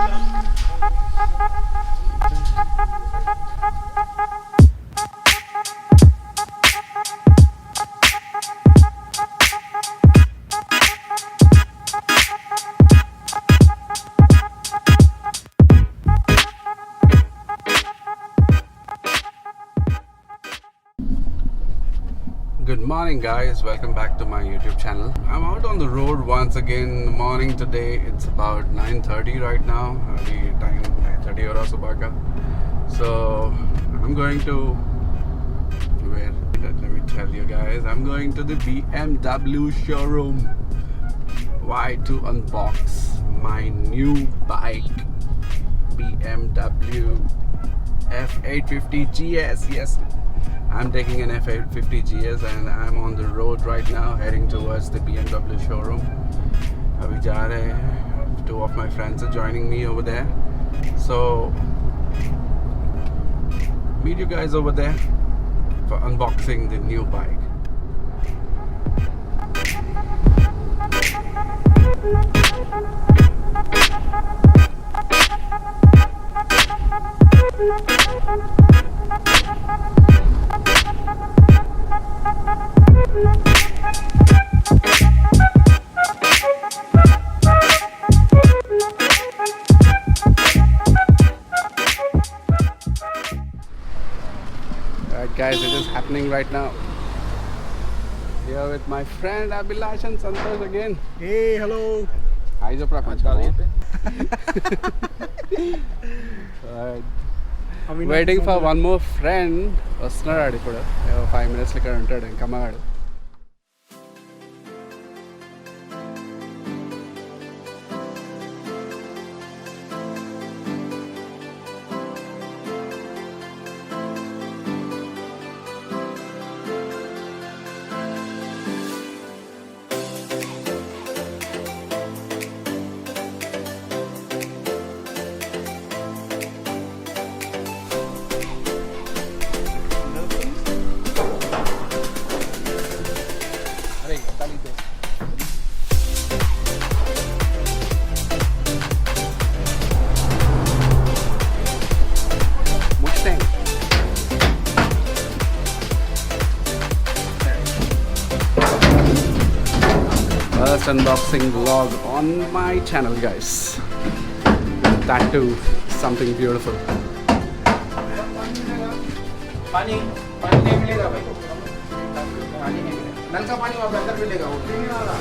Good morning guys, welcome back to my YouTube channel. I'm out on the road once again in the morning today. It's about 9:30 right now. Abhi time 9:30 ho raha subah ka. So I'm going to where? Let me tell you guys. I'm going to the BMW showroom. Why to unbox my new bike, BMW F850GS. Yes, I'm taking an F850GS and I'm on the road right now heading towards the BMW showroom. Abhi ja rahe hain. Two of my friends are joining me over there. So meet you guys over there for unboxing the new bike. Alright guys, it is happening right now. Here with my friend Abhilash and Santosh again. Hey, hello. Hi Japra, Alright. Waiting for one more friend. Vastnadu ippudu 5 minutes like untadu kamagaadu. First unboxing vlog on my channel guys. That too, something beautiful. पानी नहीं मिलेगा भाई. पानी नहीं मिलेगा. नल का पानी वहाँ अंदर मिलेगा. वो पीने वाला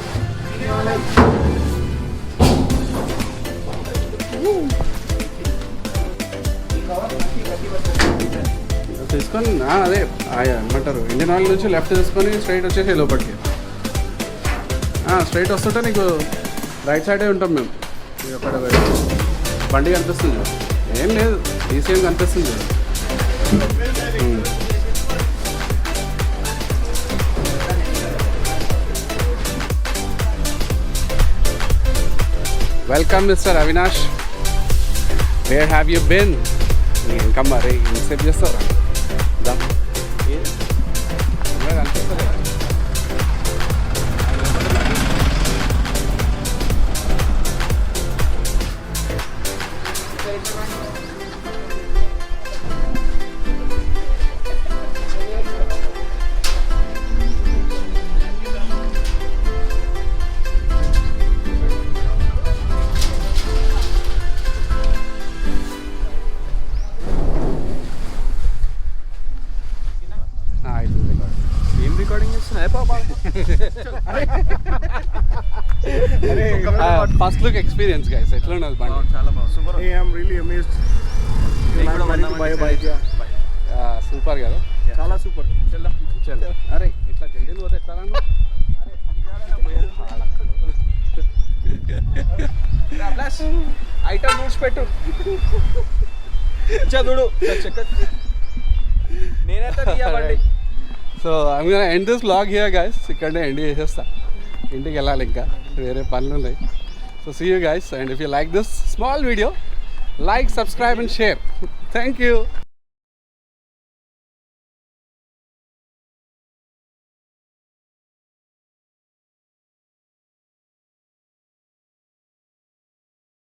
తీసుకొని అదే ఏమంటారు ఇండియన్ ఆయిల్ నుంచి లెఫ్ట్ తీసుకొని స్ట్రైట్ వచ్చేసి లోపలికి స్ట్రైట్ వస్తుంటే నీకు రైట్ సైడే ఉంటాం మేము. అక్కడ బండి కనిపిస్తుంది, ఏం లేదు ఈసీఎం కనిపిస్తుంది. Welcome mister Avinash, where have you been? ఇంకా మరి ఇన్సెప్ట్ చేస్తారా? కనిపిస్తుంది. ఫస్ట్ లుక్ ఎక్స్పీరియన్స్ గైస్ ఎట్లా ఉన్నది బండి? చాలా బాగుంది. Super. I am really amazed. Super కదా, చాలా సూపర్. చల్ అరే ఇట్లా జల్దీ పోతే ఎట్లా రా? ఐటమ్ నోట్స్ పెట్టు. చదువు నేనైతే తీయబండి. So I'm gonna end this vlog here guys. ఇక్కడే ఎండ్ చేసేస్తా, ఇంటికి వెళ్ళాలి, ఇంకా వేరే పనులు ఉన్నాయి. So see you guys, and if you like this small video, like, subscribe and share. Thank you.